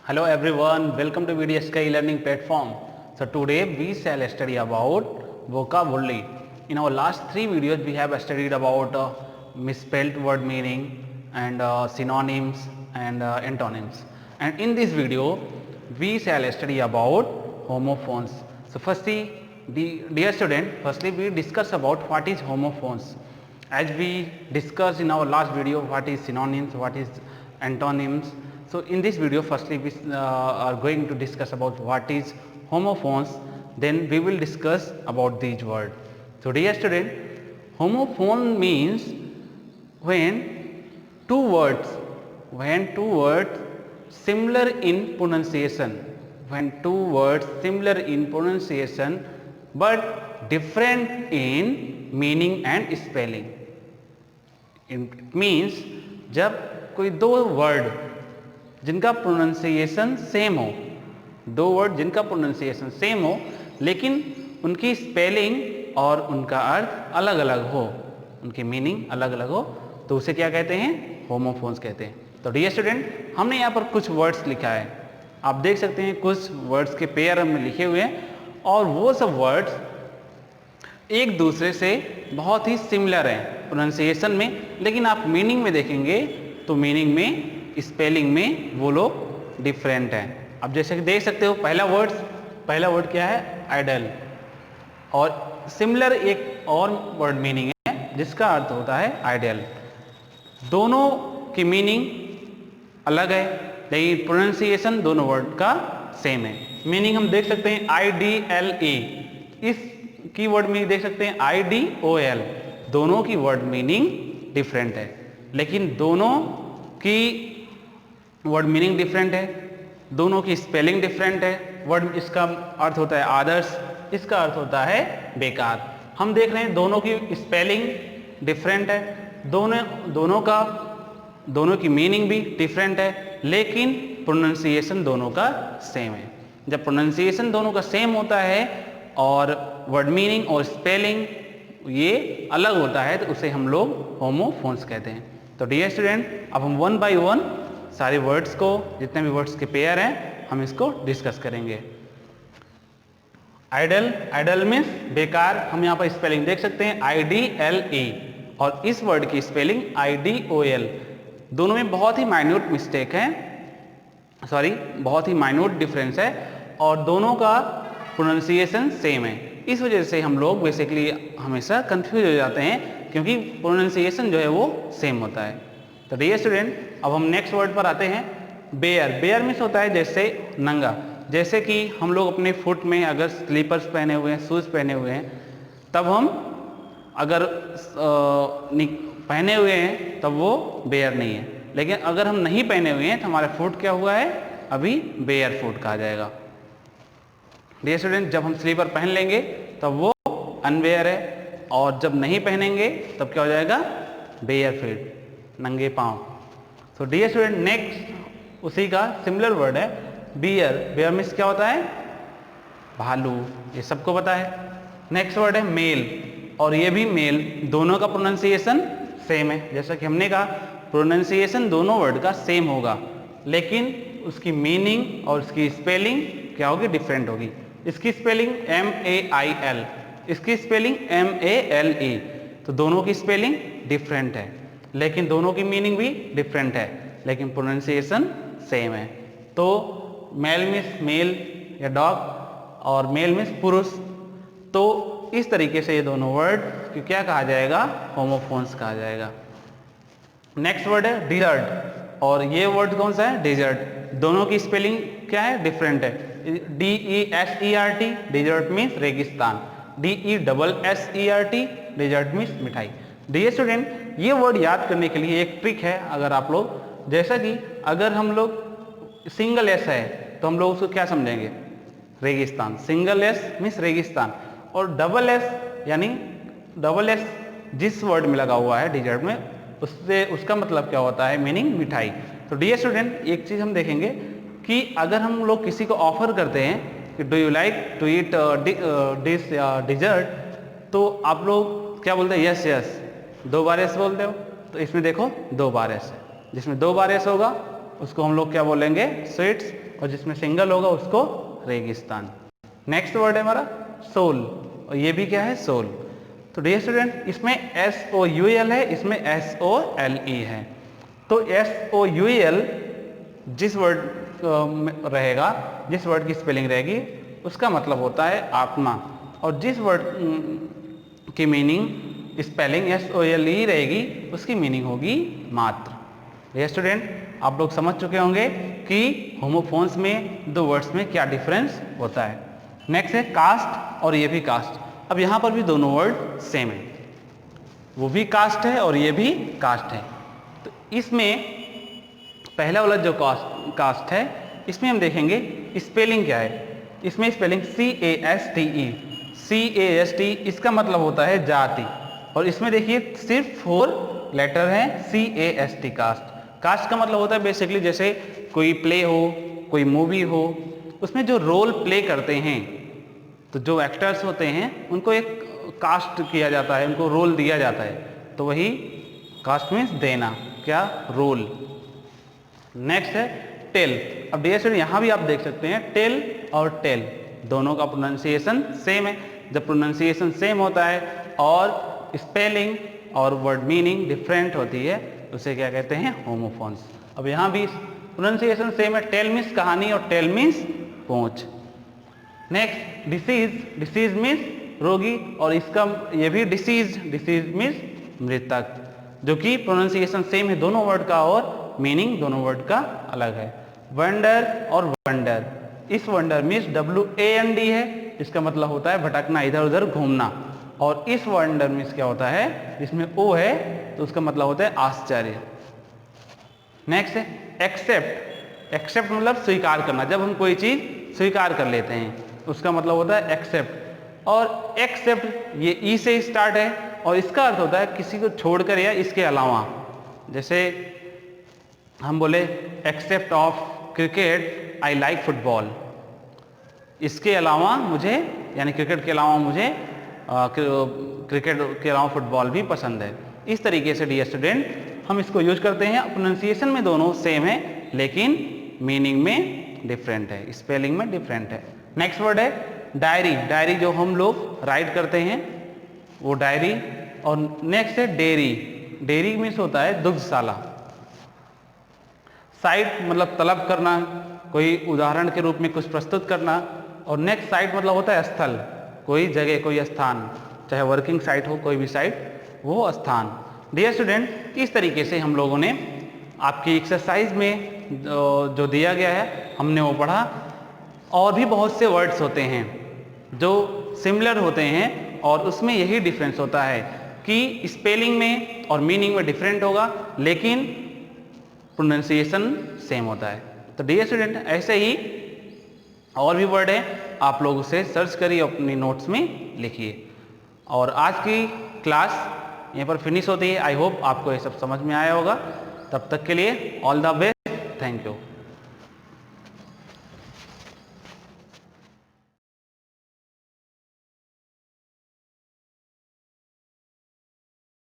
Hello everyone, welcome to VDSK e-learning platform. So today we shall study about vocabulary. In our last three videos we have studied about misspelled word meaning and synonyms and antonyms. And in this video we shall study about homophones. So firstly, dear student, firstly we discuss about what is homophones. As we discussed in our last video what is synonyms, what is antonyms. So in this video firstly we are going to discuss about what is homophones, then we will discuss about these words. So dear student, homophone means when two words similar in pronunciation, but different in meaning and spelling. It means जब कोई दो word जिनका pronunciation same हो, लेकिन उनकी spelling और उनका अर्थ अलग अलग हो, उनकी मीनिंग अलग अलग हो, तो उसे क्या कहते हैं? होमोफोन्स कहते हैं. तो डियर स्टूडेंट, हमने यहाँ पर कुछ वर्ड्स लिखा है, आप देख सकते हैं कुछ वर्ड्स के पेयर हमने लिखे हुए हैं और वो सब वर्ड्स एक दूसरे से बहुत ही सिमिलर हैं प्रोनाउंसिएशन में, लेकिन आप मीनिंग में देखेंगे तो मीनिंग में, स्पेलिंग में वो लोग डिफरेंट हैं. अब जैसे कि देख सकते हो पहला वर्ड क्या है? आइडल. और सिमिलर एक और वर्ड मीनिंग है जिसका अर्थ होता है आइडियल. दोनों की मीनिंग अलग है लेकिन प्रोनाउंसिएशन दोनों वर्ड का सेम है. मीनिंग हम देख सकते हैं IDLE, इस की वर्ड मीनिंग देख सकते हैं IDOL. दोनों की वर्ड मीनिंग डिफरेंट है, लेकिन दोनों की वर्ड मीनिंग डिफरेंट है, दोनों की स्पेलिंग डिफरेंट है. वर्ड इसका अर्थ होता है आदर्श, इसका अर्थ होता है बेकार. हम देख रहे हैं दोनों की स्पेलिंग डिफरेंट है, दोनों की मीनिंग भी डिफरेंट है, लेकिन प्रोनाउंसिएशन दोनों का सेम है. जब प्रोनाउंसिएशन दोनों का सेम होता है और वर्ड मीनिंग और स्पेलिंग ये अलग होता है, तो उसे हम लोग होमोफोन्स कहते हैं. तो डियर स्टूडेंट, अब हम वन बाय वन सारे वर्ड्स को, जितने भी वर्ड्स के पेयर हैं, हम इसको डिस्कस करेंगे. आइडल मीन्स बेकार. हम यहाँ पर स्पेलिंग देख सकते हैं IDLE और इस वर्ड की स्पेलिंग IDOL. दोनों में बहुत ही माइन्यूट मिस्टेक है, बहुत ही माइन्यूट डिफरेंस है और दोनों का प्रोनाउंसिएशन सेम है. इस वजह से हम लोग बेसिकली हमेशा कंफ्यूज हो जाते हैं क्योंकि प्रोनाउंसिएशन जो है वो सेम होता है. तो डियर स्टूडेंट, अब हम नेक्स्ट वर्ड पर आते हैं. बेयर मीन्स होता है जैसे नंगा. जैसे कि हम लोग अपने फुट में अगर स्लीपर्स पहने हुए हैं, शूज़ पहने हुए हैं, तब हम अगर पहने हुए हैं तब वो बेयर नहीं है, लेकिन अगर हम नहीं पहने हुए हैं तो हमारा फुट क्या हुआ है? अभी बेयर फुट कहा जाएगा. डियर स्टूडेंट, जब हम स्लीपर पहन लेंगे तब वो अनवेयर है और जब नहीं पहनेंगे तब क्या हो जाएगा? बेयर फीट, नंगे पाँव. तो डियर स्टूडेंट, नेक्स्ट उसी का सिमिलर वर्ड है बियर मीन्स क्या होता है? भालू. ये सबको पता है. नेक्स्ट वर्ड है मेल, और ये भी मेल. दोनों का प्रोनाउंसिएशन सेम है. जैसा कि हमने कहा प्रोनाउंसिएशन दोनों वर्ड का सेम होगा, लेकिन उसकी मीनिंग और उसकी स्पेलिंग क्या होगी? डिफरेंट होगी. इसकी स्पेलिंग MAIL, इसकी स्पेलिंग MALE. तो दोनों की स्पेलिंग डिफरेंट है, लेकिन दोनों की मीनिंग भी डिफरेंट है, लेकिन प्रोनाउंसिएशन सेम है. तो मेल मीन्स मेल या डॉग और मेल मीन्स पुरुष. तो इस तरीके से ये दोनों वर्ड क्या कहा जाएगा? होमोफोन्स कहा जाएगा. नेक्स्ट वर्ड है डिजर्ट, और ये वर्ड कौन सा है? डेजर्ट. दोनों की स्पेलिंग क्या है? डिफरेंट है. DESERT, डेजर्ट मीन्स रेगिस्तान. DESSERT, डेजर्ट मीन्स मिठाई. डियर स्टूडेंट, ये वर्ड याद करने के लिए एक ट्रिक है. अगर आप लोग, जैसा कि अगर हम लोग सिंगल एस है तो हम लोग उसको क्या समझेंगे? रेगिस्तान. सिंगल एस मीन्स रेगिस्तान, और डबल एस यानी डबल एस जिस वर्ड में लगा हुआ है डिजर्ट में, उससे उसका मतलब क्या होता है? मीनिंग मिठाई. तो डियर स्टूडेंट, एक चीज़ हम देखेंगे कि अगर हम लोग किसी को ऑफर करते हैं कि do you like to eat dish या डिजर्ट, तो आप लोग क्या बोलते हैं? Yes yes. 2 बार एस बोलते हो, तो इसमें देखो 2 बार एस है. जिसमें 2 बार एस होगा उसको हम लोग क्या बोलेंगे? स्वीट्स. और जिसमें सिंगल होगा उसको रेगिस्तान। नेक्स्ट वर्ड है हमारा सोल, और ये भी क्या है? सोल। तो डियर स्टूडेंट, इसमें SOUL है, इसमें SOLE है। तो SOUL जिस वर्ड रहेगा, जिस वर्ड की स्पेलिंग रहेगी उसका मतलब होता है आत्मा, और जिस वर्ड की मीनिंग स्पेलिंग SOLE रहेगी उसकी मीनिंग होगी मात्र। डियर स्टूडेंट, आप लोग समझ चुके होंगे कि होमोफोन्स में दो वर्ड्स में क्या डिफरेंस होता है। नेक्स्ट है कास्ट, और ये भी कास्ट। अब यहाँ पर भी दोनों वर्ड सेम है, वो भी कास्ट है और ये भी कास्ट है। तो इसमें पहला वाला जो कास्ट है, इसमें हम देखेंगे स्पेलिंग क्या है। इसमें स्पेलिंग CASTE, इसका मतलब होता है जाति, और इसमें देखिए सिर्फ 4 लेटर हैं, CAST कास्ट। कास्ट का मतलब होता है बेसिकली जैसे कोई प्ले हो, कोई मूवी हो, उसमें जो रोल प्ले करते हैं, तो जो एक्टर्स होते हैं उनको एक कास्ट किया जाता है, उनको रोल दिया जाता है, तो वही कास्ट मीन्स देना, क्या? रोल। नेक्स्ट है टेल। अब डियर स्टूडेंट, यहाँ भी आप देख सकते हैं टेल और टेल दोनों का प्रोनाउंसिएशन सेम है। जब प्रोनाउंसिएशन सेम होता है और स्पेलिंग और वर्ड मीनिंग डिफरेंट होती है, उसे क्या कहते हैं? होमोफोन्स। अब यहाँ भी प्रोनाउंसिएशन सेम है, टेल मीन्स कहानी और टेल मीन्स पहुँच। नेक्स्ट डिसीज, डिसीज मीन्स रोगी, और इसका ये भी डिसीज मीन्स मृतक, जो कि प्रोनाउंसिएशन सेम है दोनों वर्ड का और मीनिंग दोनों वर्ड का अलग है। वंडर और वंडर, इस वंडर मीन्स WAND है, इसका मतलब होता है भटकना, इधर उधर घूमना, और इस वंडर मीन्स क्या होता है? इसमें O है तो उसका मतलब होता है आश्चर्य। नेक्स्ट है एक्सेप्ट। एक्सेप्ट मतलब स्वीकार करना, जब हम कोई चीज स्वीकार कर लेते हैं उसका मतलब होता है एक्सेप्ट। और एक्सेप्ट ये E से स्टार्ट है और इसका अर्थ होता है किसी को छोड़कर या इसके अलावा। जैसे हम बोले except of cricket I like football, इसके अलावा मुझे, यानी क्रिकेट के अलावा मुझे क्रिकेट के अलावा फुटबॉल भी पसंद है। इस तरीके से डियर स्टूडेंट हम इसको यूज करते हैं। प्रोनाउंसिएशन में दोनों सेम है लेकिन मीनिंग में डिफरेंट है, स्पेलिंग में डिफरेंट है। नेक्स्ट वर्ड है डायरी। डायरी जो हम लोग राइट करते हैं वो डायरी। और नेक्स्ट है डेयरी। डेयरी मीन्स होता है दुग्धशाला। साइट मतलब तलब करना, कोई उदाहरण के रूप में कुछ प्रस्तुत करना। और नेक्स्ट साइट मतलब होता है स्थल, कोई जगह, कोई स्थान, चाहे वर्किंग साइट हो, कोई भी साइट, वो स्थान। डियर स्टूडेंट, इस तरीके से हम लोगों ने आपकी एक्सरसाइज में जो दिया गया है हमने वो पढ़ा। और भी बहुत से वर्ड्स होते हैं जो सिमिलर होते हैं और उसमें यही डिफरेंस होता है कि स्पेलिंग में और मीनिंग में डिफरेंट होगा लेकिन प्रोनाउंसिएशन सेम होता है। तो डियर स्टूडेंट, ऐसे ही और भी वर्ड हैं, आप लोग उसे सर्च करिए, अपनी नोट्स में लिखिए। और आज की क्लास यहाँ पर फिनिश होती है। आई होप आपको ये सब समझ में आया होगा। तब तक के लिए all the best, thank you.